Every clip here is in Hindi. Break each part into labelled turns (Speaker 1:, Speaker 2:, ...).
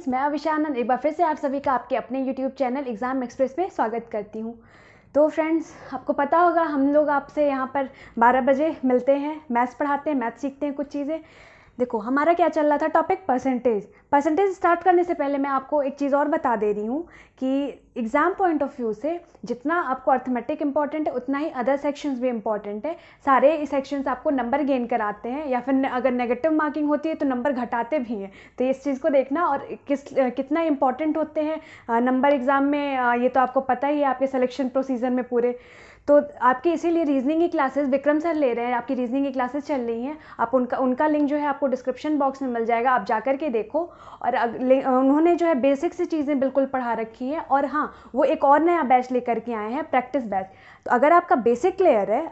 Speaker 1: फ्रेंड्स, मैं अविशानंद एक बार फिर से आप सभी का आपके अपने यूट्यूब चैनल एग्ज़ाम एक्सप्रेस में स्वागत करती हूँ। तो फ्रेंड्स, आपको पता होगा हम लोग आपसे यहाँ पर 12 बजे मिलते हैं, मैथ्स पढ़ाते हैं, मैथ्स सीखते हैं कुछ चीज़ें। देखो हमारा क्या चल रहा था टॉपिक परसेंटेज स्टार्ट करने से पहले मैं आपको एक चीज़ और बता दे रही हूँ कि एग्ज़ाम पॉइंट ऑफ व्यू से जितना आपको अर्थमेटिक इंपॉर्टेंट है उतना ही अदर सेक्शंस भी इंपॉर्टेंट है। सारे सेक्शंस आपको नंबर गेन कराते हैं या फिर अगर नेगेटिव मार्किंग होती है तो नंबर घटाते भी हैं। तो इस चीज़ को देखना और कितना इंपॉर्टेंट होते हैं नंबर एग्ज़ाम में, ये तो आपको पता ही है आपके सिलेक्शन प्रोसीजर में पूरे। तो आपकी इसीलिए रीजनिंग की क्लासेस विक्रम सर ले रहे हैं, आपकी रीजनिंग की क्लासेस चल रही हैं। आप उनका लिंक जो है आपको डिस्क्रिप्शन बॉक्स में मिल जाएगा, आप जाकर के देखो। और उन्होंने जो है बेसिक सी चीज़ें बिल्कुल पढ़ा रखी हैं। और हाँ, वो एक और नया बैच लेकर के आए हैं, प्रैक्टिस बैच। तो अगर आपका बेसिक क्लियर है,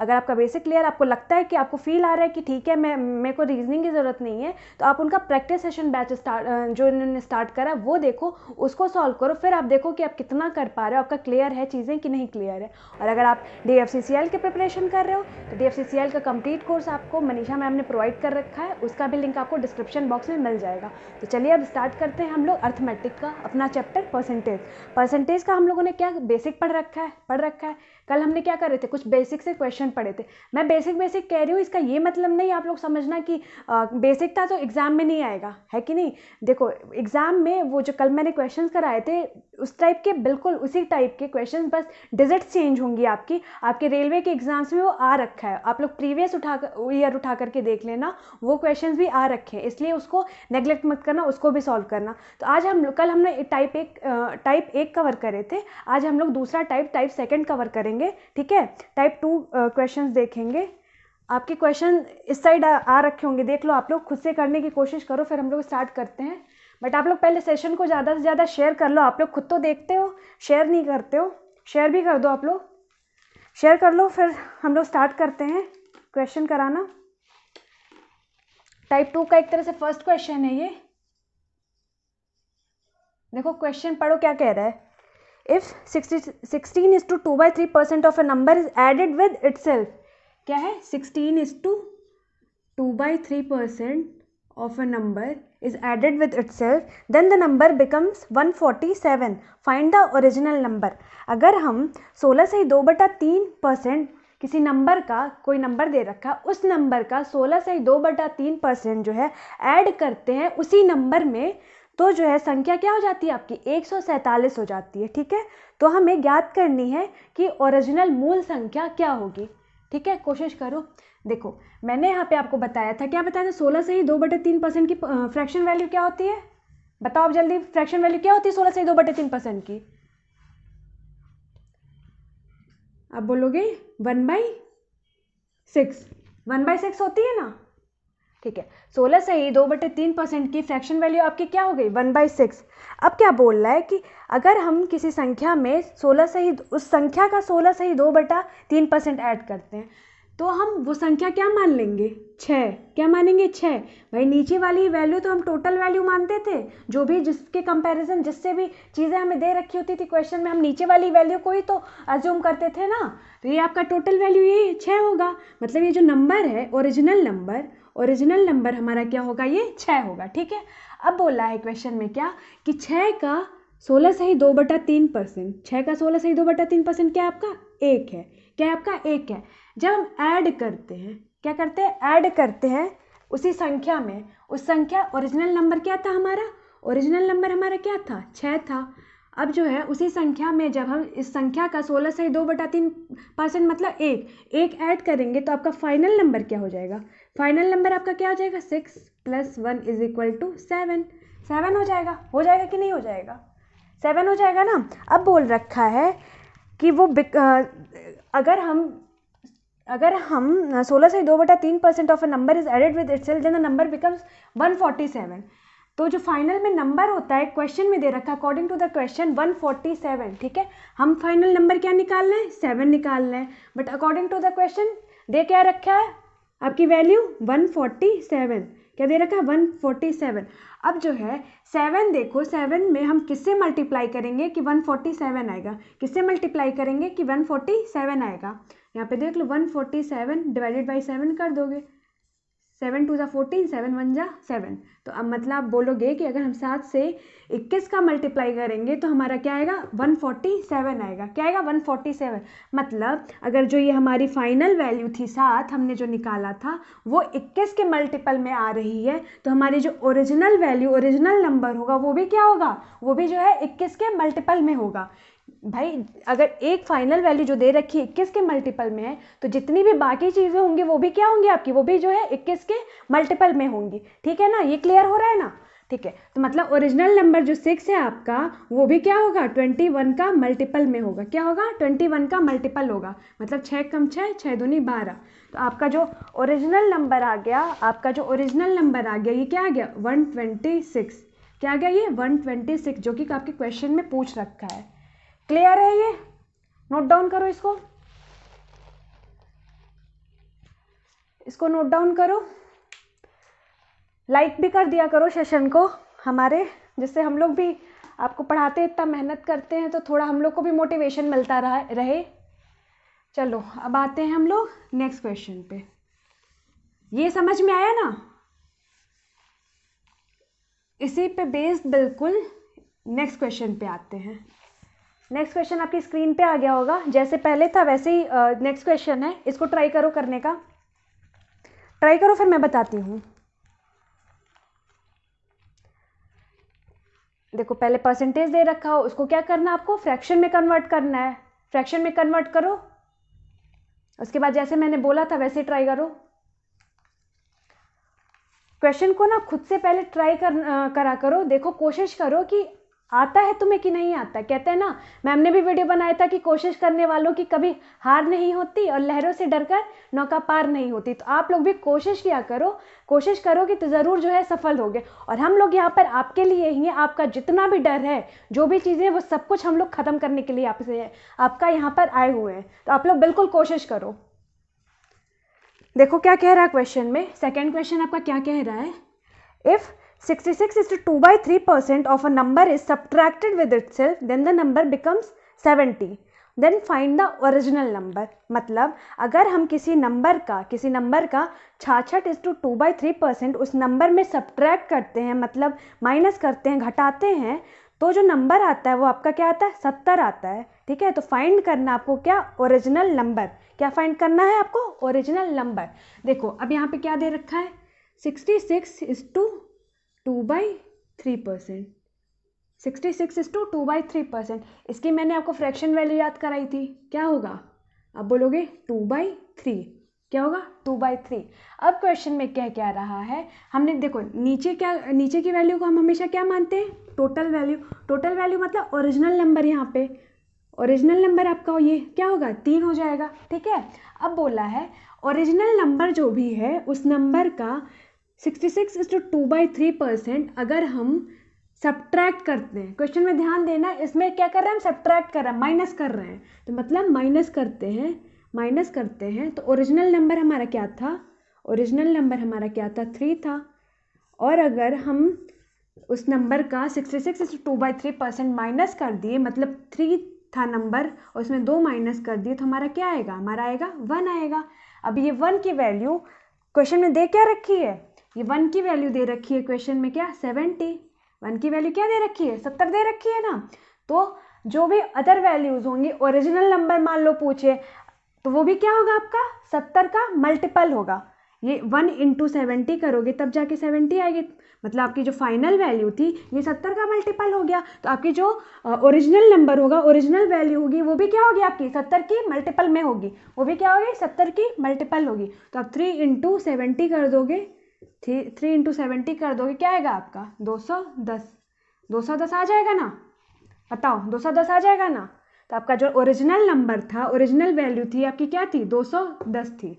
Speaker 1: आपको लगता है कि आपको फील आ रहा है कि ठीक है मेरे को रीजनिंग की ज़रूरत नहीं है, तो आप उनका प्रैक्टिस सेशन बैच जो इन्होंने स्टार्ट करा वो देखो, उसको सॉल्व करो, फिर आप देखो कि आप कितना कर पा रहे हो, आपका क्लियर है चीज़ें कि नहीं क्लियर है। और अगर आप DFCCL के प्रिपरेशन कर रहे हो तो DFCCL का कंप्लीट कोर्स आपको मनीषा मैम ने प्रोवाइड कर रखा है, उसका भी लिंक आपको डिस्क्रिप्शन बॉक्स में मिल जाएगा। तो चलिए अब स्टार्ट करते हैं हम लोग अर्थमेटिक का अपना चैप्टर परसेंटेज का। हम लोगों ने क्या बेसिक पढ़ रखा है। कल हमने क्या कर रहे थे, कुछ बेसिक से क्वेश्चन पढ़े थे। मैं बेसिक कह रही हूँ, इसका ये मतलब नहीं आप लोग समझना कि बेसिक था तो एग्जाम में नहीं आएगा, है कि नहीं। देखो एग्जाम में वो जो कल मैंने क्वेश्चंस कराए थे उस टाइप के, बिल्कुल उसी टाइप के क्वेश्चंस, बस डिजिट्स चेंज होंगी। आपके रेलवे के एग्जाम्स में वो आ रखा है, आप लोग प्रीवियस ईयर उठा करके देख लेना, वो क्वेश्चंस भी आ रखे हैं, इसलिए उसको नेग्लेक्ट मत करना, उसको भी सॉल्व करना। तो कल हमने टाइप 1 कवर करे थे, आज हम लोग दूसरा टाइप सेकंड कवर करेंगे, ठीक है। टाइप 2 क्वेश्चंस देखेंगे। आपके क्वेश्चन इस साइड आ रखे होंगे, देख लो, आप लोग खुद से करने की कोशिश करो, फिर हम लोग स्टार्ट करते हैं। बट आप लोग पहले सेशन को ज़्यादा से ज़्यादा शेयर कर लो। आप लोग खुद तो देखते हो, शेयर नहीं करते हो, शेयर भी कर दो। आप लोग शेयर कर लो, फिर हम लोग स्टार्ट करते हैं क्वेश्चन कराना। टाइप 2 का एक तरह से फर्स्ट क्वेश्चन है ये। देखो क्वेश्चन पढ़ो क्या कह रहा है। If 16 is to 2/3% of a number is added with itself, क्या है 16 is to 2/3% of a number is added with itself, then the number becomes 147. Find the original number. अगर हम 16 से 2/3% किसी नंबर का, कोई नंबर दे रखा, उस नंबर का 16 से 2/3% जो है ऐड करते हैं उसी नंबर में, तो जो है संख्या क्या हो जाती है आपकी 147 हो जाती है, ठीक है। तो हमें ज्ञात करनी है कि ओरिजिनल मूल संख्या क्या होगी, ठीक है। कोशिश करो। देखो मैंने यहाँ पे आपको बताया था, क्या बताया था, 16 से ही 2/3% की फ्रैक्शन वैल्यू क्या होती है, बताओ आप जल्दी। फ्रैक्शन वैल्यू क्या होती है 16 से ही 2/3% की? आप बोलोगे 1/6, 1/6 होती है ना, ठीक है। 16 से ही 2/3% की फ्रैक्शन वैल्यू आपकी क्या हो गई 1/6। अब क्या बोल रहा है कि अगर हम किसी संख्या में 16 से ही, उस संख्या का 16 से ही 2/3% ऐड करते हैं, तो हम वो संख्या क्या मान लेंगे 6। क्या मानेंगे 6। भाई नीचे वाली वैल्यू तो हम टोटल वैल्यू मानते थे, जो भी जिसके कंपैरिजन जिससे भी चीज़ें हमें दे रखी होती थी क्वेश्चन में, हम नीचे वाली वैल्यू को ही तो अज्यूम करते थे ना। तो ये आपका टोटल वैल्यू ये 6 होगा, मतलब ये जो नंबर है ओरिजिनल नंबर हमारा क्या होगा, ये 6 होगा, ठीक है। अब बोला है क्वेश्चन में क्या कि 6 का 16 से ही 2/3%, 6 का 16 से ही 2/3% क्या आपका 1 है, क्या आपका 1 है। जब हम ऐड करते हैं, क्या करते हैं, ऐड करते हैं उसी संख्या में, उस संख्या ओरिजिनल नंबर क्या था हमारा, ओरिजिनल नंबर हमारा क्या था 6 था। अब जो है उसी संख्या में जब हम इस संख्या का 16 से 2/3% मतलब 1 ऐड करेंगे, तो आपका फाइनल नंबर क्या हो जाएगा, फाइनल नंबर आपका क्या हो जाएगा 6 + 1 = 7। 7 हो जाएगा कि नहीं हो जाएगा, 7 हो जाएगा ना। अब बोल रखा है कि वो अगर हम 16 से 2/3% of a number is added with itself, then the number becomes 147। तो जो फाइनल में नंबर होता है क्वेश्चन में दे रखा, अकॉर्डिंग टू द क्वेश्चन 147, ठीक है। हम फाइनल नंबर क्या निकाल रहे हैं 7 निकाल रहे हैं, but according to the question दे क्या रखा है आपकी वैल्यू 147, क्या दे रखा है 147। अब जो है 7 देखो, 7 में हम किससे मल्टीप्लाई करेंगे कि 147 आएगा, किससे मल्टीप्लाई करेंगे कि 147 आएगा। यहाँ पे देख लो 147 ÷ 7 कर दोगे, 7 2 ज़ा 14, 7 1 ज़ा 7। तो अब मतलब आप बोलोगे कि अगर हम 7 से 21 का मल्टीप्लाई करेंगे तो हमारा क्या आएगा, 147 आएगा। क्या आएगा, 147। मतलब अगर जो ये हमारी फाइनल वैल्यू थी 7 हमने जो निकाला था वो 21 के मल्टीपल में आ रही है, तो हमारी जो ओरिजिनल वैल्यू, ओरिजिनल नंबर होगा वो भी क्या होगा, वो भी जो है 21 के मल्टीपल में होगा। भाई अगर एक फाइनल वैल्यू जो दे रखी है 21 के मल्टीपल में है, तो जितनी भी बाकी चीज़ें होंगी वो भी क्या होंगी आपकी, वो भी जो है 21 के मल्टीपल में होंगी। ठीक है ना, ये क्लियर हो रहा है ना। ठीक है, तो मतलब ओरिजिनल नंबर जो 6 है आपका वो भी क्या होगा, 21 का मल्टीपल में होगा। क्या होगा, 21 का मल्टीपल होगा। मतलब 6 कम 6, 6 दूनी 12। तो आपका जो ओरिजिनल नंबर आ गया, आपका जो ओरिजिनल नंबर आ गया, ये क्या आ गया, 126। क्या आ गया, ये 126, जो कि आपके क्वेश्चन में पूछ रखा है। क्लियर है, ये नोट डाउन करो, इसको नोट डाउन करो। लाइक भी कर दिया करो सेशन को हमारे, जिससे हम लोग भी आपको पढ़ाते इतना मेहनत करते हैं तो थोड़ा हम लोग को भी मोटिवेशन मिलता रहे। चलो अब आते हैं हम लोग नेक्स्ट क्वेश्चन पे। ये समझ में आया ना, इसी पे बेस्ड बिल्कुल नेक्स्ट क्वेश्चन पे आते हैं। नेक्स्ट क्वेश्चन आपकी स्क्रीन पे आ गया होगा, जैसे पहले था वैसे ही नेक्स्ट क्वेश्चन है। इसको ट्राई करो करने का, ट्राई करो फिर मैं बताती हूँ। देखो पहले परसेंटेज दे रखा हो, उसको क्या करना, आपको फ्रैक्शन में कन्वर्ट करना है। फ्रैक्शन में कन्वर्ट करो, उसके बाद जैसे मैंने बोला था वैसे ट्राई करो। क्वेश्चन को ना खुद से पहले ट्राई करा करो, देखो कोशिश करो कि आता है तुम्हें कि नहीं आता। कहते हैं ना, मैम ने भी वीडियो बनाया था कि कोशिश करने वालों की कभी हार नहीं होती और लहरों से डरकर नौका पार नहीं होती। तो आप लोग भी कोशिश किया करो, कोशिश करोगे तो ज़रूर जो है सफल होगे। और हम लोग यहाँ पर आपके लिए ही हैं, आपका जितना भी डर है, जो भी चीज़ें वो सब कुछ हम लोग ख़त्म करने के लिए आपसे आपका यहाँ पर आए हुए हैं। तो आप लोग बिल्कुल कोशिश करो। देखो क्या कह रहा है क्वेश्चन में, सेकेंड क्वेश्चन आपका क्या कह रहा है, if 66 is to 2/3% of a number is subtracted with itself, then the number becomes 70. Then find the original number. मतलब अगर हम किसी नंबर का 66 is to 2/3% उस नंबर में सब्ट्रैक्ट करते हैं, मतलब माइनस करते हैं, घटाते हैं, तो जो नंबर आता है वो आपका क्या आता है, 70 आता है। ठीक है, तो फाइंड करना आपको क्या, ओरिजिनल नंबर। क्या फाइंड करना है आपको, ओरिजिनल नंबर। देखो अब यहाँ पे क्या दे रखा है, 66 is to 2/3%। 66 is to 2/3%। इसकी मैंने आपको फ्रैक्शन वैल्यू याद कराई थी, क्या होगा, अब बोलोगे 2/3। क्या होगा, 2/3। अब क्वेश्चन में क्या रहा है, हमने देखो नीचे की वैल्यू को हम हमेशा क्या मानते हैं, टोटल वैल्यू। टोटल वैल्यू मतलब ओरिजिनल नंबर, यहाँ पे ओरिजिनल नंबर आपका ये क्या होगा, 3 हो जाएगा। ठीक है, अब बोला है ओरिजिनल नंबर जो भी है उस नंबर का 66 is to 2/3% अगर हम सब्ट्रैक्ट करते हैं, क्वेश्चन में ध्यान देना, इसमें क्या कर रहे हैं हम, सब्ट्रैक्ट कर रहे हैं, माइनस कर रहे हैं। तो मतलब माइनस करते हैं तो ओरिजिनल नंबर हमारा क्या था, ओरिजिनल नंबर हमारा क्या था, 3 था। और अगर हम उस नंबर का 66 is to 2/3% माइनस कर दिए, मतलब 3 था नंबर और उसमें 2 माइनस कर दिए, तो हमारा क्या आएगा, हमारा आएगा 1 आएगा। अब ये 1 की वैल्यू क्वेश्चन में दे क्या रखी है, ये 1 की वैल्यू दे रखी है क्वेश्चन में क्या, 70। 1 की वैल्यू क्या दे रखी है, 70 दे रखी है ना। तो जो भी अदर वैल्यूज होंगी, ओरिजिनल नंबर मान लो पूछे, तो वो भी क्या होगा आपका 70 का मल्टीपल होगा। ये 1 × 70 करोगे तब जाके 70 आएगी, मतलब आपकी जो फाइनल वैल्यू थी ये 70 का मल्टीपल हो गया। तो आपकी जो ओरिजिनल नंबर होगा, ओरिजिनल वैल्यू होगी, वो भी क्या होगी आपकी 70 की मल्टीपल में होगी, वो भी क्या होगी 70 की मल्टीपल होगी। तो आप 3 × 70 कर दोगे, 3 × 70 कर दोगे, क्या आएगा आपका 210। 210 आ जाएगा ना, बताओ 210 आ जाएगा ना। तो आपका जो ओरिजिनल नंबर था, ओरिजिनल वैल्यू थी आपकी क्या थी, 210 थी।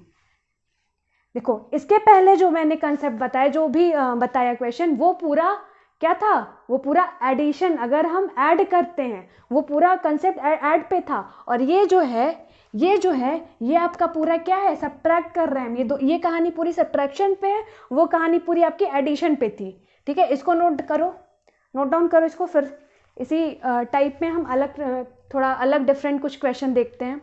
Speaker 1: देखो इसके पहले जो मैंने कंसेप्ट बताया, जो भी बताया क्वेश्चन, वो पूरा क्या था, वो पूरा एडिशन, अगर हम ऐड करते हैं, वो पूरा कंसेप्ट ऐड पे था। और ये जो है ये आपका पूरा क्या है, सब्ट्रैक्ट कर रहे हैं हम। ये कहानी पूरी सब्ट्रैक्शन पे है, वो कहानी पूरी आपकी एडिशन पे थी। ठीक है, इसको नोट डाउन करो इसको। फिर इसी टाइप में हम थोड़ा अलग डिफरेंट कुछ क्वेश्चन देखते हैं।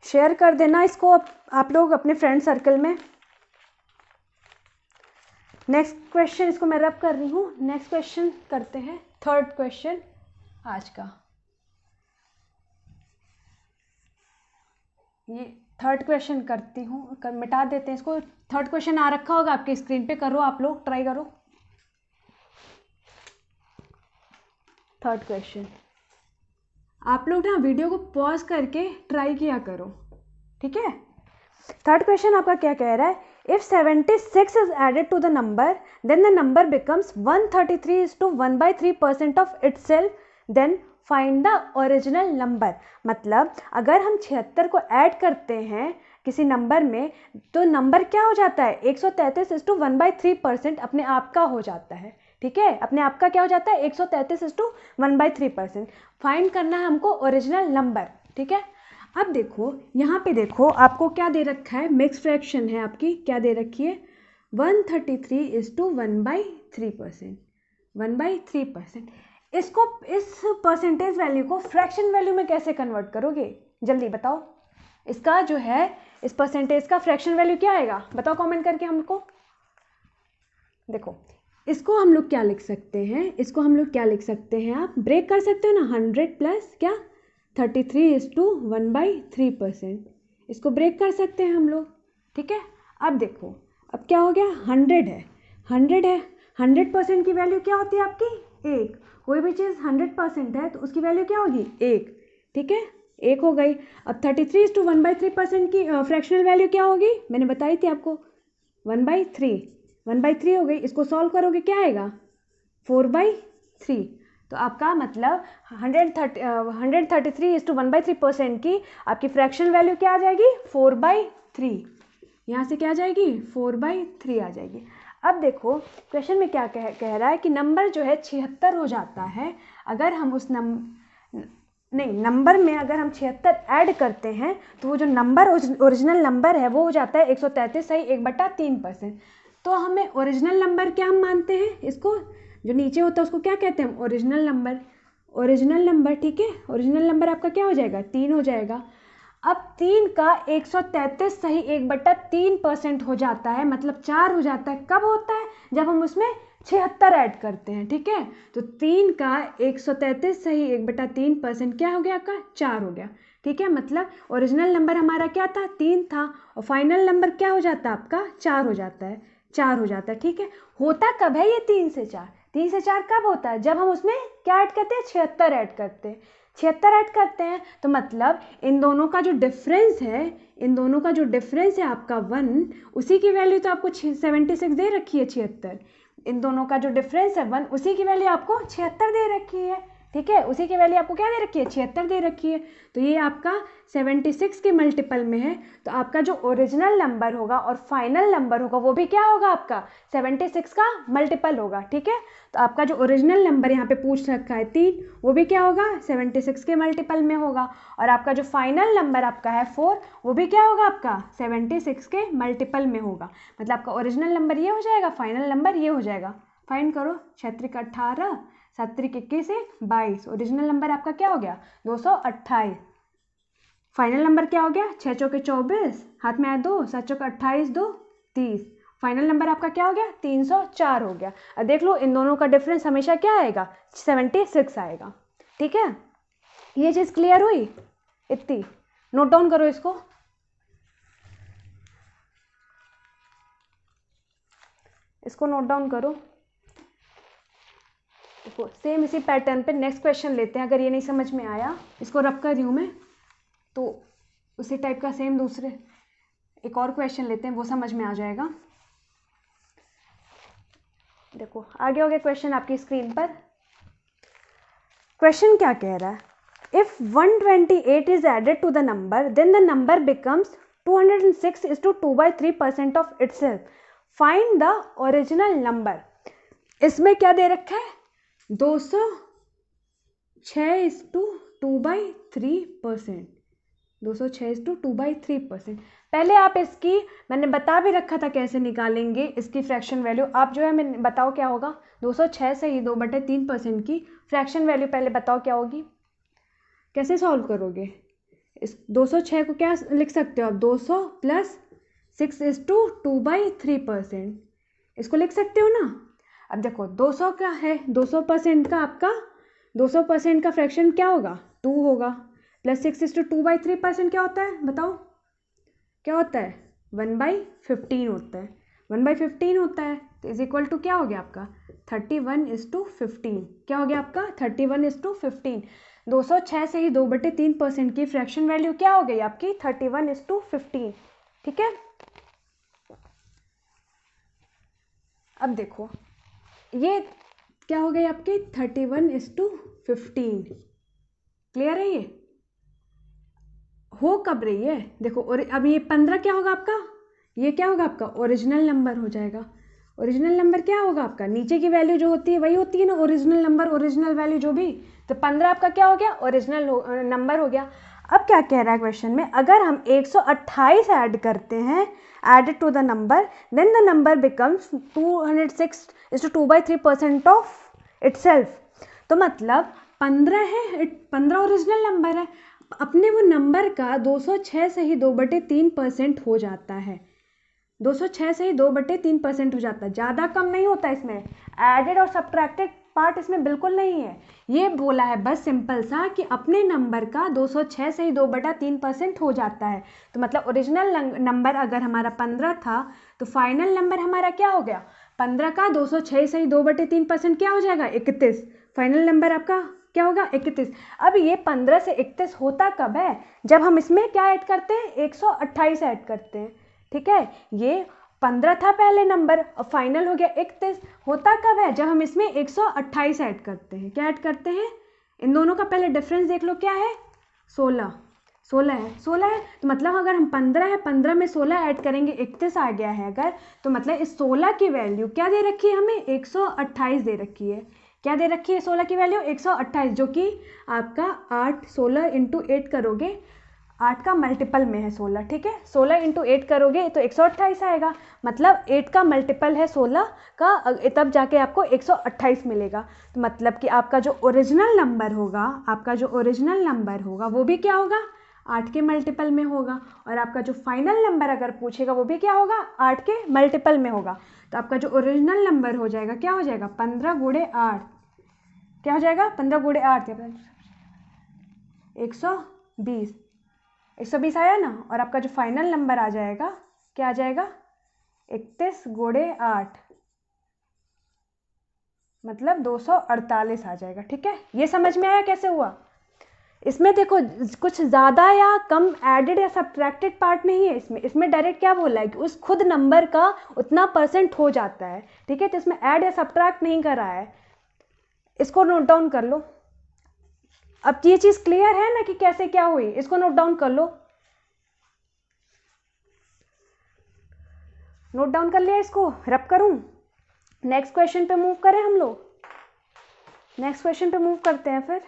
Speaker 1: शेयर कर देना इसको आप लोग अपने फ्रेंड सर्कल में। नेक्स्ट क्वेश्चन, इसको मैं रब कर रही हूँ। नेक्स्ट क्वेश्चन करते हैं, थर्ड क्वेश्चन आज का। ये थर्ड क्वेश्चन करती हूँ, मिटा देते हैं इसको। थर्ड क्वेश्चन आ रखा होगा आपके स्क्रीन पे, करो आप लोग, ट्राई करो। थर्ड क्वेश्चन आप लोग ना वीडियो को पॉज करके ट्राई किया करो, ठीक है। थर्ड क्वेश्चन आपका क्या कह रहा है, if 76 is added to the number then the number becomes 133:1/3% of itself, then find the original number. मतलब अगर हम 76 को ऐड करते हैं किसी नंबर में तो नंबर क्या हो जाता है, 133:1/3% अपने आप का हो जाता है, ठीक है। अपने आप का क्या हो जाता है, 133:1/3%। फाइंड करना है हमको ओरिजिनल नंबर, ठीक है। अब देखो यहाँ पे, देखो आपको क्या दे रखा है, मिक्स फ्रैक्शन है आपकी, क्या दे रखी है, 133:1/3%, 1/3%। इसको, इस परसेंटेज वैल्यू को फ्रैक्शन वैल्यू में कैसे कन्वर्ट करोगे, जल्दी बताओ। इसका जो है, इस परसेंटेज का फ्रैक्शन वैल्यू क्या आएगा, बताओ कमेंट करके हमको। देखो इसको हम लोग क्या लिख सकते हैं, इसको हम लोग क्या लिख सकते हैं, आप ब्रेक कर सकते हो ना, 100 प्लस क्या 33:1/3%, इसको ब्रेक कर सकते हैं हम लोग, ठीक है। अब देखो अब क्या हो गया, 100 है, 100 है, 100% की वैल्यू क्या होती है आपकी, 1। कोई भी चीज़ 100% है तो उसकी वैल्यू क्या होगी, 1, ठीक है, 1 हो गई। अब 33:1/3% की फ्रैक्शनल वैल्यू क्या होगी, मैंने बताई थी आपको, 1/3, 1/3 हो गई। इसको सॉल्व करोगे क्या आएगा, 4/3। तो आपका मतलब 133:1/3% की आपकी फ्रैक्शन वैल्यू क्या आ जाएगी, 4/3। यहाँ से क्या आ जाएगी, 4/3 आ जाएगी। अब देखो क्वेश्चन में क्या कह रहा है कि नंबर जो है 76 हो जाता है अगर हम उस नंबर में अगर हम 76 ऐड करते हैं तो वो जो नंबर ओरिजिनल नंबर है वो हो जाता है 133 सही 1/3%। तो हमें ओरिजिनल नंबर क्या हम मानते हैं, इसको जो नीचे होता है उसको क्या कहते हैं, ओरिजिनल नंबर, ओरिजिनल नंबर, ठीक है। ओरिजिनल नंबर आपका क्या हो जाएगा, 3 हो जाएगा। अब 3 का 133 सही 1/3% हो जाता है, मतलब 4 हो जाता है। कब होता है, जब हम उसमें 76 ऐड करते हैं, ठीक है। तो 3 का 133 सही 1/3% क्या हो गया आपका, 4 हो गया, ठीक है। मतलब ओरिजिनल नंबर हमारा क्या था, 3 था, और फाइनल नंबर क्या हो जाता है आपका, 4 हो जाता है, 4 हो जाता है, ठीक है। होता कब है ये 3 से 4, 3 से 4 कब होता है, जब हम उसमें क्या ऐड करते हैं, 76 ऐड करते हैं, 76 ऐड करते हैं। तो मतलब इन दोनों का जो डिफरेंस है, इन दोनों का जो डिफरेंस है आपका 1, उसी की वैल्यू तो आपको 76 दे रखी है, 76। इन दोनों का जो डिफरेंस है 1, उसी की वैल्यू आपको 76 दे रखी है, ठीक है। उसी की वैल्यू आपको क्या दे रखी है, 76 दे रखी है। तो ये आपका 76 के मल्टीपल में है। तो आपका जो ओरिजिनल नंबर होगा और फाइनल नंबर होगा वो भी क्या होगा, आपका 76 का मल्टीपल होगा, ठीक है। तो आपका जो ओरिजिनल नंबर यहाँ पे पूछ रखा है 3, वो भी क्या होगा, 76 के मल्टीपल में होगा। और आपका जो फाइनल नंबर आपका है 4, वो भी क्या होगा आपका 76 के मल्टीपल में होगा। मतलब आपका ओरिजिनल नंबर ये हो जाएगा, फाइनल नंबर ये हो जाएगा। फाइंड करो, 6 × 18, 7 × 21 22। ओरिजिनल नंबर आपका क्या हो गया, 228। फाइनल नंबर क्या हो गया, 6 × 4 24, हाथ में आया 2, 7 × 28 2 30। फाइनल नंबर आपका क्या हो गया, 304 हो गया। अब देख लो इन दोनों का डिफरेंस हमेशा क्या आएगा, 76 आएगा, ठीक है। ये चीज़ क्लियर हुई, इतनी नोट डाउन करो इसको। इसको नोट डाउन करो। देखो सेम इसी पैटर्न पे नेक्स्ट क्वेश्चन लेते हैं। अगर ये नहीं समझ में आया, इसको रब कर रही हूँ मैं, तो उसी टाइप का सेम दूसरे एक और क्वेश्चन लेते हैं, वो समझ में आ जाएगा। देखो आगे हो गया क्वेश्चन आपकी स्क्रीन पर। क्वेश्चन क्या कह रहा है, if 128 is added to the number then the number becomes 206:2/3% of itself, find the original number. इसमें क्या दे रखा है, 206:2/3%, 206:2/3%। पहले आप इसकी, मैंने बता भी रखा था कैसे निकालेंगे इसकी फ्रैक्शन वैल्यू। आप जो है मैं बताओ क्या होगा, 206 से ही 2/3% की फ्रैक्शन वैल्यू पहले बताओ क्या होगी, कैसे सॉल्व करोगे। इस 206 को क्या लिख सकते हो आप, 200 प्लस 6:2/3%, इसको लिख सकते हो ना। अब देखो 200 क्या है, 200% का आपका 200% का फ्रैक्शन क्या होगा, 2 होगा, प्लस 6:2/3% क्या होता है बताओ, क्या होता है, 1/15 होता है, 1/15 होता है। तो इज इक्वल टू क्या हो गया आपका 31:15, क्या हो गया आपका 31:15। 206 से ही 2/3% की फ्रैक्शन वैल्यू क्या हो गई आपकी 31:15, ठीक है। अब देखो ये क्या हो गई आपकी 31:15, क्लियर है। ये हो कब रही है देखो, और अब ये 15 क्या होगा आपका, ये क्या होगा आपका ओरिजिनल नंबर हो जाएगा। ओरिजिनल नंबर क्या होगा आपका, नीचे की वैल्यू जो होती है वही होती है ना ओरिजिनल नंबर, ओरिजिनल वैल्यू जो भी। तो 15 आपका क्या हो गया, ओरिजिनल नंबर हो गया। अब क्या कह रहा है क्वेश्चन में, अगर हम 128 ऐड करते हैं, added to the number, then the number becomes 206:2/3% of itself. तो मतलब 15 है, 15 ओरिजिनल नंबर है, अपने वो नंबर का 206 से ही 2/3% हो जाता है, 206 से ही 2/3% हो जाता है, ज़्यादा कम नहीं होता इसमें। एडेड और सब्ट्रैक्टेड पार्ट इसमें बिल्कुल नहीं है। ये बोला है बस सिंपल सा कि अपने नंबर का 206 से ही 2/3% हो जाता है। तो मतलब ओरिजिनल नंबर अगर हमारा 15 था, तो फाइनल नंबर हमारा क्या हो गया, 15 का 206 से ही 2/3% क्या हो जाएगा 31। फाइनल नंबर आपका क्या होगा 31। अब ये 15 से 31 होता कब है, जब हम इसमें क्या ऐड करते हैं 128 ऐड करते हैं, ठीक है। ये 15 था पहले नंबर और फाइनल हो गया 31, होता कब है, जब हम इसमें 128 ऐड करते हैं। क्या ऐड करते हैं, इन दोनों का पहले डिफरेंस देख लो, क्या है 16, 16 है, 16 है। तो मतलब अगर हम 15 है, 15 में 16 ऐड करेंगे 31 आ गया है अगर, तो मतलब इस 16 की वैल्यू क्या दे रखी है हमें 128 दे रखी है। क्या दे रखी है 16 की वैल्यू 128, जो कि आपका 8 16 इंटू 8 करोगे, 8 का मल्टीपल में है 16, ठीक है। 16 इंटू 8 करोगे तो 128 आएगा, मतलब 8 का मल्टीपल है 16 का, तब जाके आपको 128 मिलेगा। तो मतलब कि आपका जो ओरिजिनल नंबर होगा, आपका जो ओरिजिनल नंबर होगा वो भी क्या होगा 8 के मल्टीपल में होगा, और आपका जो फाइनल नंबर अगर पूछेगा वो भी क्या होगा 8 के मल्टीपल में होगा। तो आपका जो ओरिजिनल नंबर हो जाएगा क्या हो जाएगा 15 गुणे 8, क्या हो जाएगा 15 गुणे 8 120, 120 आया ना। और आपका जो फाइनल नंबर आ जाएगा क्या आ जाएगा 31 गुणे 8, मतलब 248 आ जाएगा, ठीक है। ये समझ में आया कैसे हुआ। इसमें देखो कुछ ज़्यादा या कम एडेड या सब्ट्रैक्टेड पार्ट नहीं है इसमें, इसमें डायरेक्ट क्या बोला है कि उस खुद नंबर का उतना परसेंट हो जाता है, ठीक है। तो इसमें ऐड या सब्ट्रैक्ट नहीं करा है, इसको नोट डाउन कर लो। अब ये चीज़ क्लियर है ना कि कैसे क्या हुई, इसको नोट डाउन कर लो। नोट डाउन कर लिया, इसको रब करूं, नेक्स्ट क्वेश्चन पे मूव करें हम लोग, नेक्स्ट क्वेश्चन पे मूव करते हैं। फिर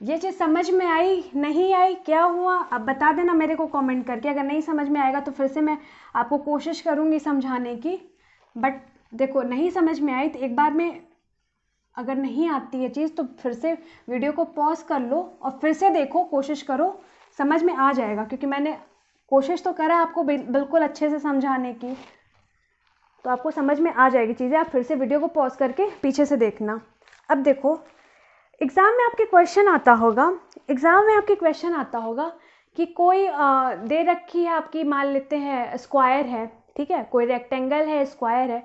Speaker 1: ये चीज़ समझ में आई नहीं आई, क्या हुआ, अब बता देना मेरे को कमेंट करके। अगर नहीं समझ में आएगा तो फिर से मैं आपको कोशिश करूँगी समझाने की, बट देखो नहीं समझ में आई तो एक बार में अगर नहीं आती है चीज़ तो फिर से वीडियो को पॉज कर लो और फिर से देखो, कोशिश करो, समझ में आ जाएगा। क्योंकि मैंने कोशिश तो करा आपको बिल्कुल अच्छे से समझाने की, तो आपको समझ में आ जाएगी चीज़ें। आप फिर से वीडियो को पॉज करके पीछे से देखना। अब देखो एग्ज़ाम में आपके क्वेश्चन आता होगा, एग्ज़ाम में आपके क्वेश्चन आता होगा कि कोई दे रखी है आपकी, मान लेते हैं स्क्वायर है, ठीक है, कोई रेक्टेंगल है, स्क्वायर है,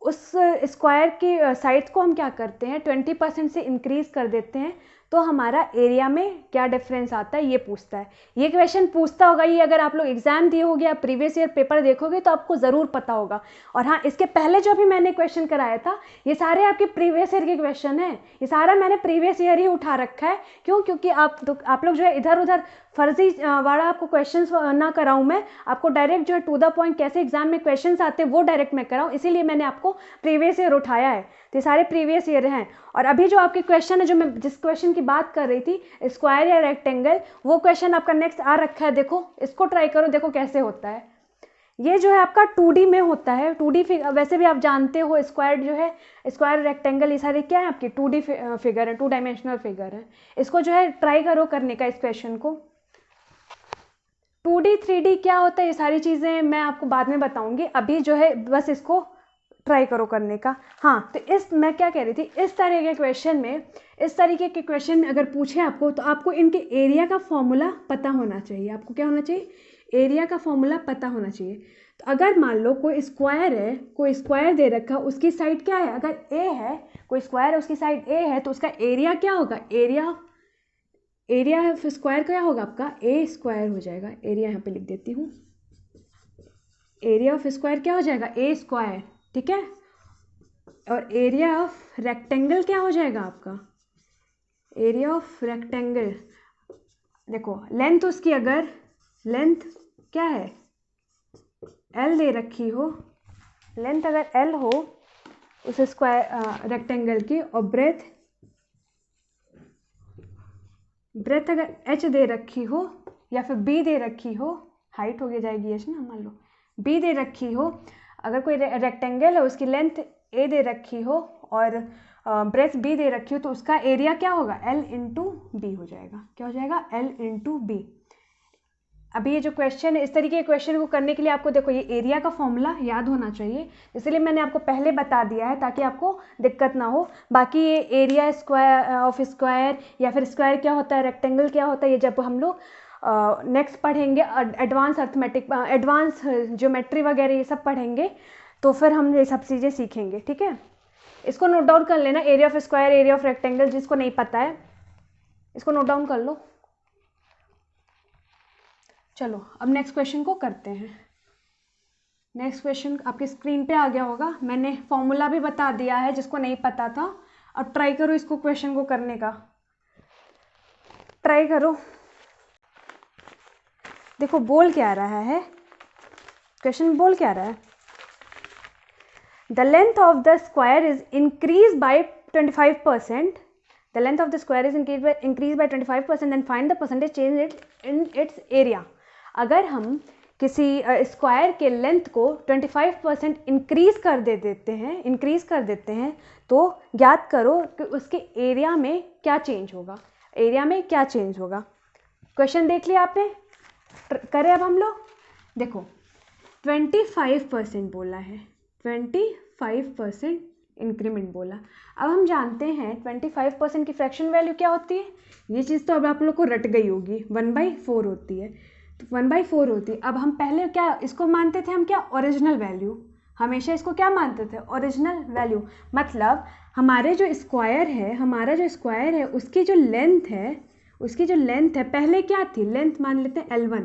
Speaker 1: उस स्क्वायर की साइड्स को हम क्या करते हैं 20% से इंक्रीज़ कर देते हैं, तो हमारा एरिया में क्या डिफरेंस आता है ये पूछता है। ये क्वेश्चन पूछता होगा, ये अगर आप लोग एग्जाम दिए होगे या प्रीवियस ईयर पेपर देखोगे तो आपको ज़रूर पता होगा। और हाँ, इसके पहले जो भी मैंने क्वेश्चन कराया था ये सारे आपके प्रीवियस ईयर के क्वेश्चन हैं, ये सारा मैंने प्रीवियस ईयर ही उठा रखा है। क्यों, क्योंकि आप लोग जो है इधर उधर फर्जी वाला आपको क्वेश्चंस ना कराऊं, मैं आपको डायरेक्ट जो है टू द पॉइंट कैसे एग्जाम में क्वेश्चंस आते हैं वो डायरेक्ट मैं कराऊं, इसीलिए मैंने आपको प्रीवियस ईयर उठाया है। तो ये सारे प्रीवियस ईयर हैं। और अभी जो आपके क्वेश्चन है, जो मैं जिस क्वेश्चन की बात कर रही थी स्क्वायर या रेक्टेंगल, वो क्वेश्चन आपका नेक्स्ट आ रखा है, देखो इसको ट्राई करो, देखो कैसे होता है। ये जो है आपका 2D में होता है, 2D फिगर। वैसे भी आप जानते हो स्क्वायर जो है, स्क्वायर रेक्टेंगल, ये सारे क्या है आपके 2D फिगर है, 2 डायमेंशनल फिगर है। इसको जो है ट्राई करो करने का इस क्वेश्चन को। 2D 3D क्या होता है, ये सारी चीज़ें मैं आपको बाद में बताऊंगी, अभी जो है बस इसको ट्राई करो करने का। हाँ, तो इस मैं क्या कह रही थी, इस तरह के क्वेश्चन में, इस तरीके के क्वेश्चन में अगर पूछे आपको, तो आपको इनके एरिया का फॉर्मूला पता होना चाहिए। आपको क्या होना चाहिए, एरिया का फॉर्मूला पता होना चाहिए। तो अगर मान लो कोई स्क्वायर है, कोई स्क्वायर दे रखा, उसकी साइड क्या है, अगर ए है, कोई स्क्वायर है उसकी साइड ए है, तो उसका एरिया क्या होगा, एरिया ऑफ स्क्वायर क्या होगा आपका, ए स्क्वायर हो जाएगा। एरिया यहाँ पे लिख देती हूँ, एरिया ऑफ स्क्वायर क्या हो जाएगा, ए स्क्वायर, ठीक है। और एरिया ऑफ रेक्टेंगल क्या हो जाएगा आपका, एरिया ऑफ रेक्टेंगल, देखो लेंथ उसकी, अगर लेंथ क्या है, एल दे रखी हो, लेंथ अगर एल हो उस स्क्वायर रेक्टेंगल की, और ब्रेथ अगर एच दे रखी हो, या फिर बी दे रखी हो, हाइट हो गई जाएगी एच ना, मान लो बी दे रखी हो। अगर कोई रेक्टेंगल है उसकी लेंथ ए दे रखी हो और ब्रेथ बी दे रखी हो, तो उसका एरिया क्या होगा, एल इंटू बी हो जाएगा। क्या हो जाएगा, एल इंटू बी। अभी ये जो क्वेश्चन है, इस तरीके के क्वेश्चन को करने के लिए आपको देखो ये एरिया का फॉर्मूला याद होना चाहिए, इसलिए मैंने आपको पहले बता दिया है ताकि आपको दिक्कत ना हो। बाकी ये एरिया स्क्वायर ऑफ स्क्वायर, या फिर स्क्वायर क्या होता है, रेक्टेंगल क्या होता है, ये जब हम लोग नेक्स्ट पढ़ेंगे, एडवांस अर्थमेटिक, एडवांस ज्योमेट्री वगैरह ये सब पढ़ेंगे, तो फिर हम ये सब चीज़ें सीखेंगे, ठीक है। इसको नोट डाउन कर लेना, area of square, area of rectangle, जिसको नहीं पता है इसको नोट डाउन कर लो। चलो अब नेक्स्ट क्वेश्चन को करते हैं। नेक्स्ट क्वेश्चन आपकी स्क्रीन पे आ गया होगा, मैंने फॉर्मूला भी बता दिया है जिसको नहीं पता था। अब ट्राई करो इसको, क्वेश्चन को करने का ट्राई करो। देखो बोल क्या रहा है, क्वेश्चन बोल क्या रहा है, the length of the square is increase by 25%, the length of the square is increased by 25%, then find the percentage change in its area। अगर हम किसी स्क्वायर के लेंथ को 25% इंक्रीज कर देते हैं, तो ज्ञात करो कि उसके एरिया में क्या चेंज होगा, एरिया में क्या चेंज होगा। क्वेश्चन देख लिया आपने, करें अब हम लोग। देखो 25% बोला है, 25% इंक्रीमेंट बोला। अब हम जानते हैं 25% की फ्रैक्शन वैल्यू क्या होती है, ये चीज़ तो अब आप लोग को रट गई होगी, 1/4 होती है, तो 1/4 होती है। अब हम पहले क्या इसको मानते थे, हम क्या, ओरिजिनल वैल्यू, हमेशा इसको क्या मानते थे, ओरिजिनल वैल्यू। मतलब हमारा जो स्क्वायर है उसकी जो लेंथ है पहले क्या थी, लेंथ मान लेते हैं L1,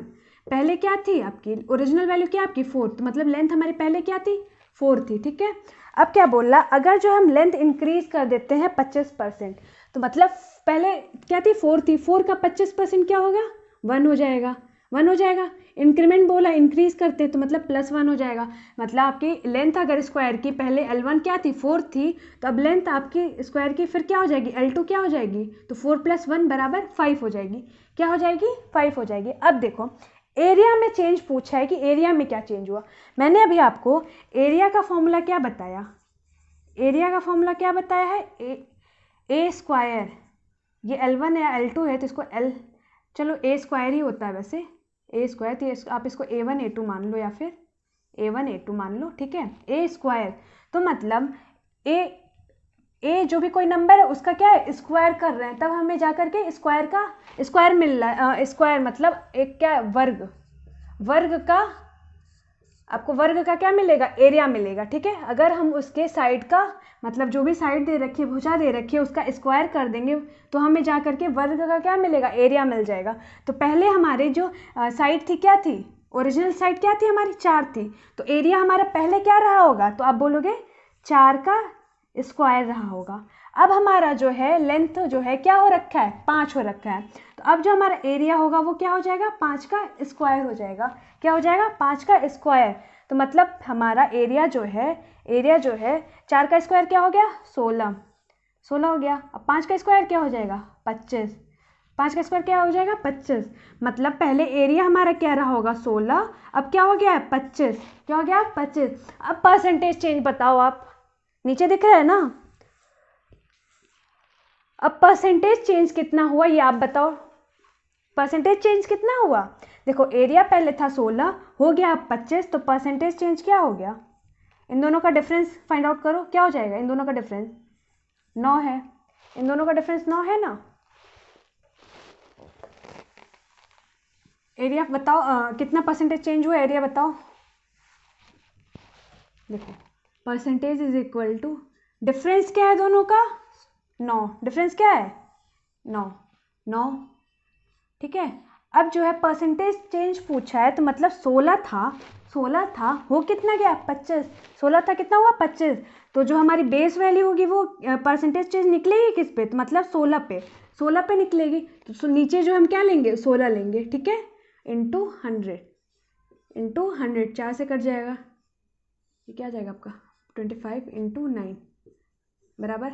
Speaker 1: पहले क्या थी आपकी ओरिजिनल वैल्यू, क्या आपकी 4, तो मतलब लेंथ हमारी पहले क्या थी, 4 थी, ठीक है। अब क्या बोला, अगर जो हम लेंथ इंक्रीज कर देते हैं 25%, तो मतलब पहले क्या थी, 4 थी, 4 का 25% क्या होगा, 1 हो जाएगा, 1 हो जाएगा। इंक्रीमेंट बोला, इंक्रीज करते हैं तो मतलब +1 हो जाएगा। मतलब आपकी लेंथ अगर स्क्वायर की पहले L1 क्या थी, 4 थी, तो अब लेंथ आपकी स्क्वायर की फिर क्या हो जाएगी, L2 क्या हो जाएगी, तो 4 + 1 = 5 हो जाएगी। क्या हो जाएगी, 5 हो जाएगी। अब देखो एरिया में चेंज पूछा है कि एरिया में क्या चेंज हुआ। मैंने अभी आपको एरिया का फॉर्मूला क्या बताया, है ए स्क्वायर, ये L1 या L2 है तो इसको चलो ए स्क्वायर ही होता है वैसे, ए स्क्वायर, तो आप इसको A1 A2 मान लो, या फिर A1 A2 मान लो, ठीक है। ए स्क्वायर तो मतलब ए जो भी कोई नंबर है उसका क्या है, स्क्वायर कर रहे हैं, तब हमें जाकर के स्क्वायर मिल रहा है। स्क्वायर मतलब एक क्या, वर्ग का, आपको वर्ग का क्या मिलेगा, एरिया मिलेगा, ठीक है। अगर हम उसके साइड का, मतलब जो भी साइड दे रखी है, भुजा दे रखी है, उसका स्क्वायर कर देंगे तो हमें जा करके वर्ग का क्या मिलेगा, एरिया मिल जाएगा। तो पहले हमारे जो साइड थी क्या थी, ओरिजिनल साइड क्या थी हमारी, 4 थी, तो एरिया हमारा पहले क्या रहा होगा, तो आप बोलोगे 4 का स्क्वायर रहा होगा। अब हमारा जो है लेंथ जो है क्या हो रखा है, 5 हो रखा है, तो अब जो हमारा एरिया होगा वो क्या हो जाएगा, 5 का स्क्वायर हो जाएगा। क्या हो जाएगा, 5 का स्क्वायर। तो मतलब हमारा एरिया जो है 4 का स्क्वायर क्या हो गया, 16 हो गया। अब 5 का स्क्वायर क्या हो जाएगा, 25 5 का स्क्वायर क्या हो जाएगा 25। मतलब पहले एरिया हमारा क्या रहा होगा 16, अब क्या हो गया है 25। क्या हो गया 25। अब परसेंटेज चेंज बताओ आप, नीचे दिख रहा है ना। अब परसेंटेज चेंज कितना हुआ ये आप बताओ, परसेंटेज चेंज कितना हुआ। देखो एरिया पहले था 16, हो गया अब 25, तो परसेंटेज चेंज क्या हो गया। इन दोनों का डिफरेंस फाइंड आउट करो, क्या हो जाएगा। इन दोनों का डिफरेंस 9 है, इन दोनों का डिफरेंस 9 है ना। एरिया बताओ कितना परसेंटेज चेंज हुआ, एरिया बताओ। देखो percentage is equal to, difference क्या है दोनों का 9, डिफरेंस क्या है 9। ठीक है। अब जो है परसेंटेज चेंज पूछा है, तो मतलब 16 था हो कितना गया 25। 16 था कितना हुआ 25, तो जो हमारी बेस वैल्यू होगी वो परसेंटेज चेंज निकलेगी किस पे, तो मतलब 16 पे निकलेगी। तो नीचे जो हम क्या लेंगे 16 लेंगे, ठीक है, इंटू 100 4 से कट जाएगा, ये क्या आ जाएगा आपका 25 इंटू 9 बराबर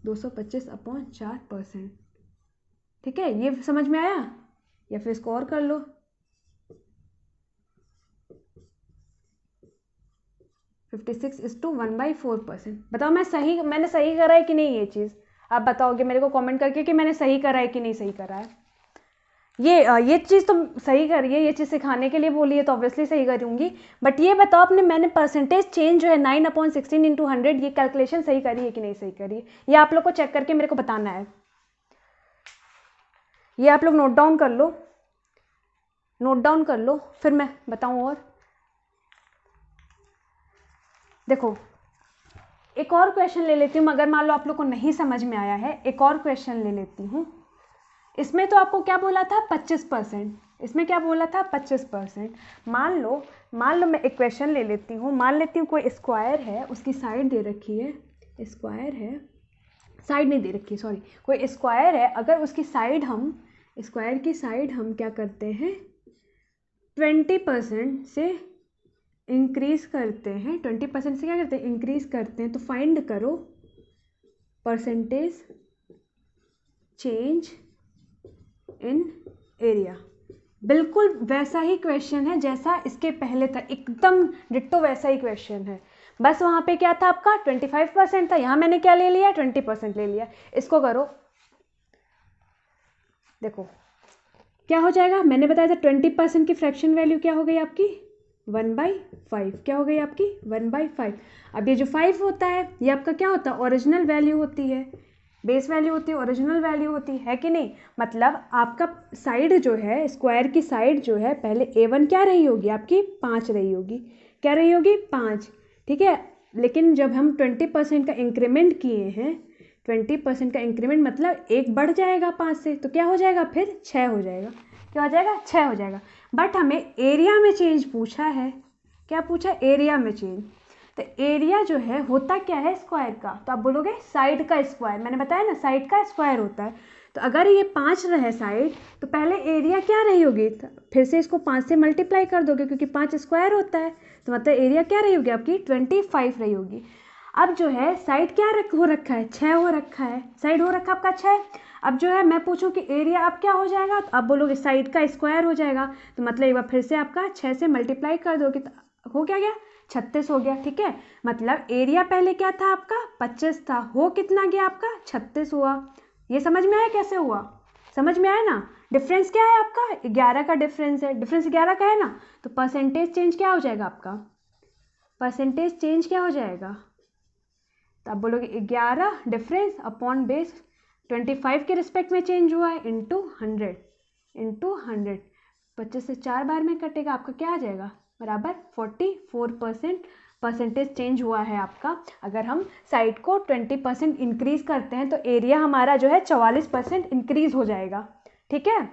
Speaker 1: 225/4%। ठीक है, ये समझ में आया, या फिर इसको और कर लो। Fifty six is two 1/4%। बताओ मैंने सही करा है कि नहीं, ये चीज़ आप बताओगे मेरे को कमेंट करके कि मैंने सही करा है कि नहीं सही करा है। ये चीज़ तो सही करी है, ये चीज़ सिखाने के लिए बोली है तो ऑब्वियसली सही करूँगी। बट ये बताओ मैंने परसेंटेज चेंज जो है 9/16 इंटू 100 ये कैलकुलेशन सही करी है कि नहीं सही करी है, ये आप लोग को चेक करके मेरे को बताना है। ये आप लोग नोट डाउन कर लो, फिर मैं बताऊँ। और देखो एक और क्वेश्चन ले लेती हूँ, अगर मान लो आप लोग को नहीं समझ में आया है, एक और क्वेश्चन ले लेती हूँ। इसमें तो आपको क्या बोला था 25%, इसमें क्या बोला था 25%। मान लो मैं एक क्वेश्चन ले लेती हूँ, मान लेती हूँ कोई स्क्वायर है, उसकी साइड दे रखी है, स्क्वायर है, साइड नहीं दे रखी सॉरी, कोई स्क्वायर है, अगर उसकी साइड हम स्क्वायर की साइड हम क्या करते हैं 20% से इंक्रीज करते हैं, 20% से क्या करते हैं इंक्रीज करते हैं, तो फाइंड करो परसेंटेज चेंज इन एरिया। बिल्कुल वैसा ही क्वेश्चन है जैसा इसके पहले था, एकदम डिट्टो वैसा ही क्वेश्चन है, बस वहाँ पे क्या था आपका 25% था, यहाँ मैंने क्या ले लिया 20% ले लिया। इसको करो, देखो क्या हो जाएगा, मैंने बताया था 20% की फ्रैक्शन वैल्यू क्या हो गई आपकी 1/5, क्या हो गई आपकी 1/5। अब ये जो 5 होता है ये आपका क्या होता है ओरिजिनल वैल्यू होती है, बेस वैल्यू होती है, ओरिजिनल वैल्यू होती है कि नहीं। मतलब आपका साइड जो है स्क्वायर की साइड जो है पहले A1 क्या रही होगी आपकी 5 रही होगी, क्या रही होगी 5, ठीक है। लेकिन जब हम 20% का इंक्रीमेंट किए हैं, 20% का इंक्रीमेंट मतलब एक बढ़ जाएगा 5 से, तो क्या हो जाएगा फिर 6 हो जाएगा, क्या हो जाएगा 6 हो जाएगा। बट हमें एरिया में चेंज पूछा है, क्या पूछा एरिया में चेंज, तो एरिया जो है होता क्या है स्क्वायर का, तो आप बोलोगे साइड का स्क्वायर, मैंने बताया ना साइड का स्क्वायर होता है। तो अगर ये 5 रहे साइड, तो पहले एरिया क्या रही होगी, फिर से इसको 5 से मल्टीप्लाई कर दोगे क्योंकि 5 स्क्वायर होता है, तो मतलब एरिया क्या रही होगी आपकी 25 रही होगी। अब जो है साइड क्या हो रखा है 6 हो रखा है, साइड हो रखा आपका 6। अब जो है मैं पूछूं कि एरिया अब क्या हो जाएगा, तो आप बोलोगे साइड का स्क्वायर हो जाएगा, तो मतलब एक बार फिर से आपका 6 से मल्टीप्लाई कर दोगे तो हो क्या गया 36 हो गया, ठीक है। मतलब एरिया पहले क्या था आपका 25 था, हो कितना गया आपका 36 हुआ। ये समझ में आया कैसे हुआ, समझ में आया ना। डिफरेंस क्या है आपका 11 का डिफरेंस है, डिफरेंस 11 का है ना, तो परसेंटेज चेंज क्या हो जाएगा आपका, परसेंटेज चेंज क्या हो जाएगा, तो आप बोलोगे 11 डिफरेंस अपॉन बेस 25 के रिस्पेक्ट में चेंज हुआ है इंटू 100 25 से 4 बार में कटेगा, आपका क्या आ जाएगा बराबर 44% परसेंटेज चेंज हुआ है आपका। अगर हम साइड को 20% इंक्रीज करते हैं तो एरिया हमारा जो है 44% इंक्रीज हो जाएगा, ठीक है।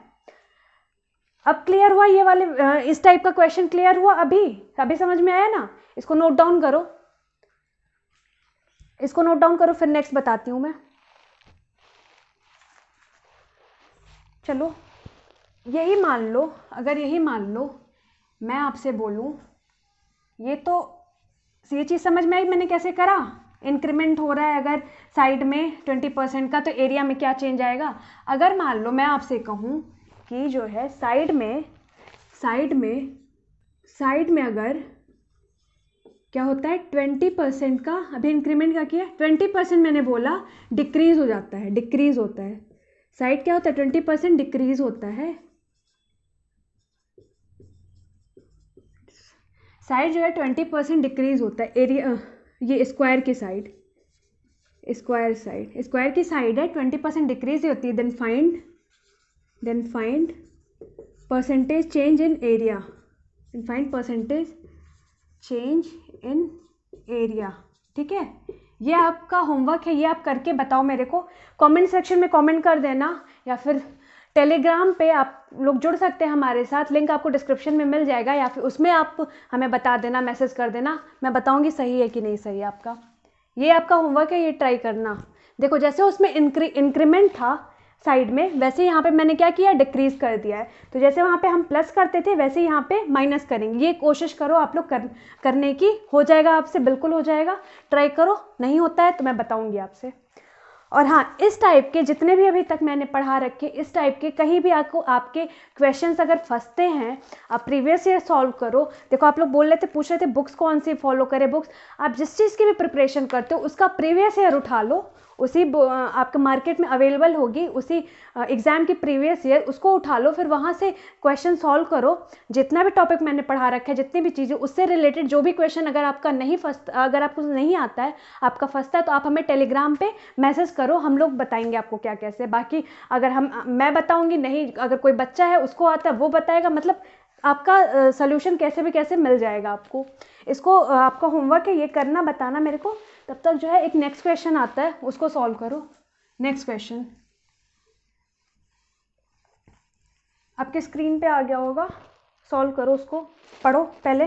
Speaker 1: अब क्लियर हुआ ये वाले इस टाइप का क्वेश्चन क्लियर हुआ, अभी समझ में आया ना। इसको नोट डाउन करो, इसको नोट डाउन करो, फिर नेक्स्ट बताती हूँ मैं। चलो यही मान लो, अगर यही मान लो मैं आपसे बोलूँ, ये चीज़ समझ में आई मैंने कैसे करा, इंक्रीमेंट हो रहा है अगर साइड में 20% का, तो एरिया में क्या चेंज आएगा। अगर मान लो मैं आपसे कहूँ कि जो है साइड में अगर क्या होता है 20% का, अभी इंक्रीमेंट का किया 20% मैंने बोला डिक्रीज हो जाता है, डिक्रीज होता है। साइड क्या होता है 20% डिक्रीज होता है। साइड जो है 20% डिक्रीज होता है एरिया, ये स्क्वायर की साइड, स्क्वायर की साइड है 20% डिक्रीज होती है। Then find percentage change in area, ठीक है। ये आपका होमवर्क है, ये आप करके बताओ मेरे को, कमेंट सेक्शन में कमेंट कर देना, या फिर टेलीग्राम पे आप लोग जुड़ सकते हैं हमारे साथ, लिंक आपको डिस्क्रिप्शन में मिल जाएगा, या फिर उसमें आप हमें बता देना, मैसेज कर देना, मैं बताऊंगी सही है कि नहीं सही है आपका। ये आपका होमवर्क है, ये ट्राई करना। देखो जैसे उसमें इंक्रीमेंट था साइड में, वैसे यहाँ पे मैंने क्या किया डिक्रीज कर दिया है। तो जैसे वहाँ पे हम प्लस करते थे वैसे यहाँ पे माइनस करेंगे। ये कोशिश करो आप लोग करने की, हो जाएगा आपसे, बिल्कुल हो जाएगा, ट्राई करो। नहीं होता है तो मैं बताऊंगी आपसे। और हाँ, इस टाइप के जितने भी अभी तक मैंने पढ़ा रखे, इस टाइप के कहीं भी आपको आपके क्वेश्चंस अगर फंसते हैं, आप प्रीवियस ईयर सॉल्व करो। देखो आप लोग बोल रहे थे, पूछ रहे थे बुक्स कौन सी फॉलो करें। बुक्स आप जिस चीज़ की भी प्रिपरेशन करते हो उसका प्रीवियस ईयर उठा लो, उसी आपके मार्केट में अवेलेबल होगी, उसी एग्ज़ाम की प्रीवियस ईयर, उसको उठा लो, फिर वहाँ से क्वेश्चन सॉल्व करो। जितना भी टॉपिक मैंने पढ़ा रखा है, जितनी भी चीज़ें, उससे रिलेटेड जो भी क्वेश्चन अगर आपका नहीं फंसता, अगर आपको नहीं आता है, आपका फंसता है, तो आप हमें टेलीग्राम पे मैसेज करो, हम लोग बताएंगे आपको क्या कैसे। बाकी अगर मैं बताऊँगी नहीं, अगर कोई बच्चा है उसको आता है वो बताएगा, मतलब आपका सोल्यूशन कैसे भी कैसे मिल जाएगा आपको। इसको आपका होमवर्क है, ये करना, बताना मेरे को। तब तक जो है एक नेक्स्ट क्वेश्चन आता है, उसको सॉल्व करो। नेक्स्ट क्वेश्चन आपके स्क्रीन पे आ गया होगा, सॉल्व करो उसको, पढ़ो पहले।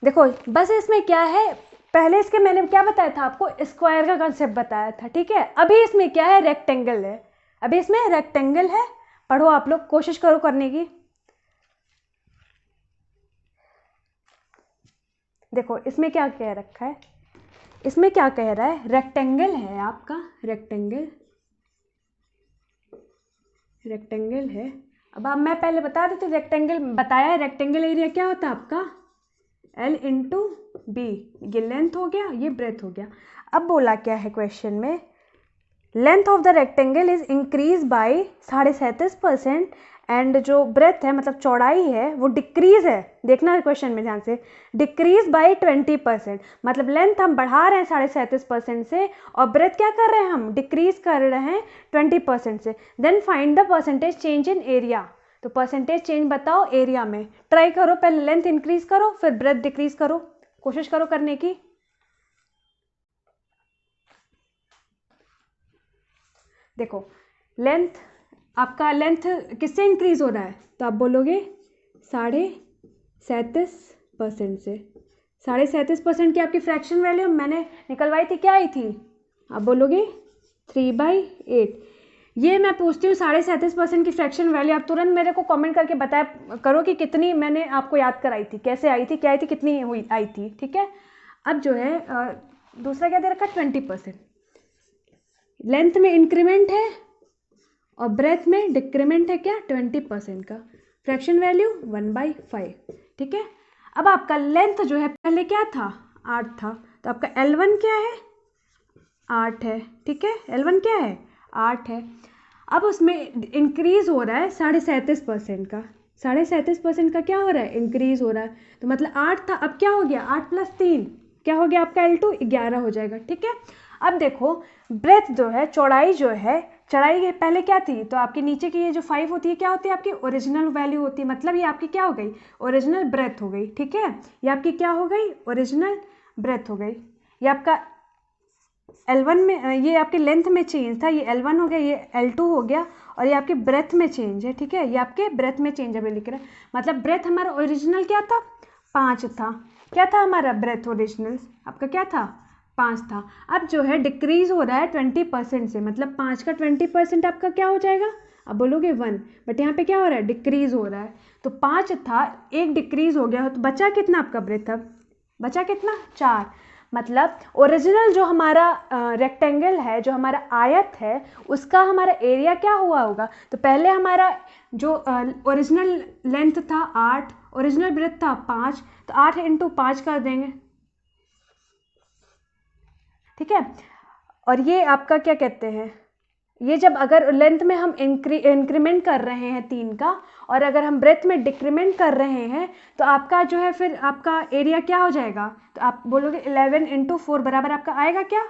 Speaker 1: देखो बस इसमें क्या है, पहले इसके मैंने क्या बताया था आपको, स्क्वायर का कंसेप्ट बताया था, ठीक है। अभी इसमें क्या है, रेक्टेंगल है, अभी इसमें रेक्टेंगल है। पढ़ो आप लोग, कोशिश करो करने की। देखो इसमें क्या कह रखा है, इसमें क्या कह रहा है, रेक्टेंगल है आपका, रेक्टेंगल है। अब मैं पहले बता देती हूँ, रेक्टेंगल बताया है, रेक्टेंगल एरिया क्या होता है आपका L इंटू बी, ये लेंथ हो गया, ये ब्रेथ हो गया। अब बोला क्या है क्वेश्चन में, length of the rectangle is increase by 37.5% and जो ब्रेथ है मतलब चौड़ाई है वो डिक्रीज है, देखना क्वेश्चन में ध्यान से, डिक्रीज बाई 20%, मतलब लेंथ हम बढ़ा रहे हैं 37.5% से, और ब्रेथ क्या कर रहे हैं हम, डिक्रीज कर रहे हैं 20% से। Then find the percentage change in area, तो परसेंटेज चेंज बताओ एरिया में। ट्राई करो, पहले लेंथ इंक्रीज करो, फिर ब्रेथ डिक्रीज करो, कोशिश करो करने की। देखो लेंथ, आपका लेंथ किससे इंक्रीज हो रहा है, तो आप बोलोगे 37.5% से। 37.5% की आपकी फ्रैक्शन वैल्यू मैंने निकलवाई थी, क्या आई थी, आप बोलोगे 3/8। ये मैं पूछती हूँ 37.5% की फ्रैक्शन वैल्यू, आप तुरंत मेरे को कमेंट करके बताया करो कि कितनी मैंने आपको याद कराई थी, कैसे आई थी, क्या आई थी, कितनी हुई आई थी, ठीक है। अब जो है दूसरा क्या दे रखा है, 20%। लेंथ में इंक्रीमेंट है और ब्रेथ में डिक्रीमेंट है, क्या 20% का, फ्रैक्शन वैल्यू 1/5, ठीक है। अब आपका लेंथ जो है पहले क्या था, 8 था, तो आपका L1 क्या है, 8 है, ठीक है। L1 क्या है, 8 है। अब उसमें इंक्रीज हो रहा है 37.5% का, 37.5% का क्या हो रहा है, इंक्रीज हो रहा है, तो मतलब 8 था, अब क्या हो गया, 8 + 3 क्या हो गया आपका, L2 11 हो जाएगा, ठीक है। अब देखो ब्रेथ जो है, चौड़ाई जो है, चौड़ाई पहले क्या थी, तो आपके नीचे की ये जो 5 होती है क्या होती है, आपकी ओरिजिनल वैल्यू होती है, मतलब ये आपकी क्या हो गई, ओरिजिनल ब्रेथ हो गई, ठीक है। ये आपकी क्या हो गई, ओरिजिनल ब्रेथ हो गई। ये आपका L1 में, ये आपके लेंथ में चेंज था, ये L1 हो गया, ये L2 हो गया, और ये आपके ब्रेथ में चेंज है, ठीक है। ये आपके ब्रेथ में चेंज अभी लिख रहे हैं, मतलब ब्रेथ हमारा ओरिजिनल क्या था, 5 था, क्या था हमारा ब्रेथ ओरिजिनल आपका, क्या था, 5 था। अब जो है डिक्रीज हो रहा है 20% से, मतलब 5 का 20% आपका क्या हो जाएगा, अब बोलोगे 1, बट यहाँ पे क्या हो रहा है, डिक्रीज हो रहा है। तो 5 था, एक डिक्रीज हो गया, तो बचा कितना आपका ब्रेथ, अब बचा कितना, 4, मतलब ओरिजिनल जो हमारा रेक्टेंगल है, जो हमारा आयत है, उसका हमारा एरिया क्या हुआ होगा। तो पहले हमारा जो ओरिजिनल लेंथ था 8, ओरिजिनल ब्रेथ था 5, तो 8 × 5 कर देंगे, ठीक है। और ये आपका क्या कहते हैं, ये जब अगर लेंथ में हम इंक्रीमेंट कर रहे हैं 3 का, और अगर हम ब्रेथ में डिक्रीमेंट कर रहे हैं, तो आपका जो है फिर आपका एरिया क्या हो जाएगा। तो आप बोलोगे 11 × 4 बराबर आपका आएगा क्या,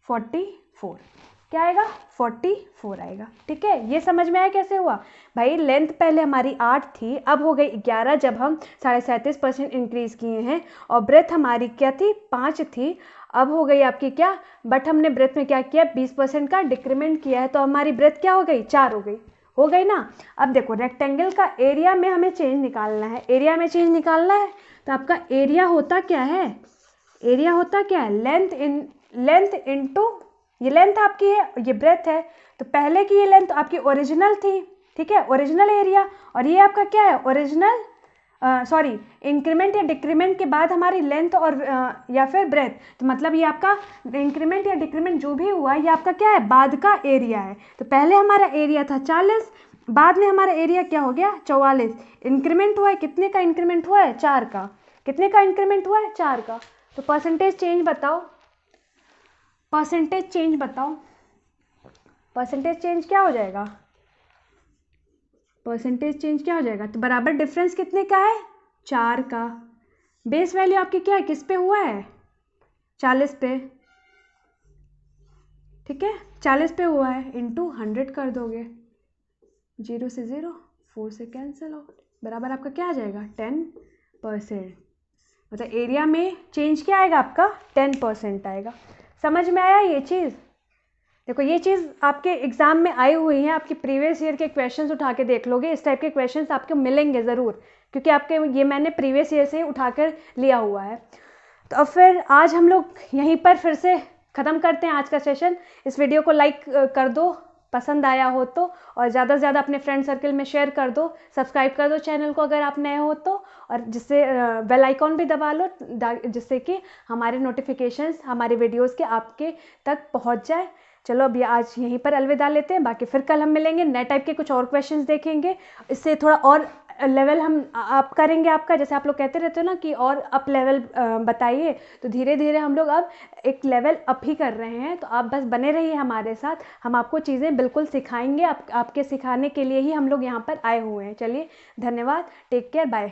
Speaker 1: 44। क्या आएगा, 44 आएगा, ठीक है। ये समझ में आया कैसे हुआ भाई। लेंथ पहले हमारी 8 थी, अब हो गई 11 जब हम 37.5% इंक्रीज किए हैं, और ब्रेथ हमारी क्या थी, 5 थी, अब हो गई आपकी क्या, बट हमने ब्रेथ में क्या किया, 20% का डिक्रीमेंट किया है, तो हमारी ब्रेथ क्या हो गई, 4 हो गई ना। अब देखो रेक्टेंगल का एरिया में हमें चेंज निकालना है, एरिया में चेंज निकालना है, तो आपका एरिया होता क्या है, एरिया होता क्या है, लेंथ इनटू, ये लेंथ आपकी है, ये ब्रेथ है, तो पहले की ये लेंथ आपकी ओरिजिनल थी, ठीक है, ओरिजिनल एरिया, और ये आपका क्या है, ओरिजिनल सॉरी इंक्रीमेंट या डिक्रीमेंट के बाद हमारी लेंथ और या फिर ब्रेथ, तो मतलब ये आपका इंक्रीमेंट या डिक्रीमेंट जो भी हुआ, ये आपका क्या है, बाद का एरिया है। तो पहले हमारा एरिया था 40, बाद में हमारा एरिया क्या हो गया, 44। इंक्रीमेंट हुआ है, कितने का इंक्रीमेंट हुआ है, 4 का। कितने का इंक्रीमेंट हुआ है, 4 का। तो परसेंटेज चेंज बताओ, परसेंटेज चेंज बताओ, परसेंटेज चेंज क्या हो जाएगा, परसेंटेज चेंज क्या हो जाएगा। तो बराबर डिफरेंस कितने का है, 4 का। बेस वैल्यू आपकी क्या है, किस पे हुआ है, 40 पे, ठीक है, 40 पे हुआ है, इंटू 100 कर दोगे, 0 से 0, 4 से कैंसिल आउट, बराबर आपका क्या आ जाएगा, 10%। मतलब एरिया में चेंज क्या आएगा आपका, 10% आएगा। समझ में आया ये चीज़। देखो ये चीज़ आपके एग्जाम में आई हुई है, आपके प्रीवियस ईयर के क्वेश्चंस उठा के देख लोगे, इस टाइप के क्वेश्चंस आपको मिलेंगे ज़रूर, क्योंकि आपके ये मैंने प्रीवियस ईयर से उठाकर लिया हुआ है। तो अब फिर आज हम लोग यहीं पर फिर से ख़त्म करते हैं आज का सेशन। इस वीडियो को लाइक कर दो पसंद आया हो तो, और ज़्यादा से ज़्यादा अपने फ्रेंड सर्कल में शेयर कर दो, सब्सक्राइब कर दो चैनल को अगर आप नए हो तो, और जिससे बेल आइकॉन भी दबा लो जिससे कि हमारे नोटिफिकेशंस हमारे वीडियोस के आपके तक पहुंच जाए। चलो अभी आज यहीं पर अलविदा लेते हैं, बाकी फिर कल हम मिलेंगे, नए टाइप के कुछ और क्वेश्चंस देखेंगे, इससे थोड़ा और लेवल हम अप करेंगे आपका। जैसे आप लोग कहते रहते हो ना कि और अप लेवल बताइए, तो धीरे धीरे हम लोग अब एक लेवल अप ही कर रहे हैं। तो आप बस बने रहिए हमारे साथ, हम आपको चीज़ें बिल्कुल सिखाएंगे, आपके सिखाने के लिए ही हम लोग यहाँ पर आए हुए हैं। चलिए धन्यवाद, टेक केयर, बाय।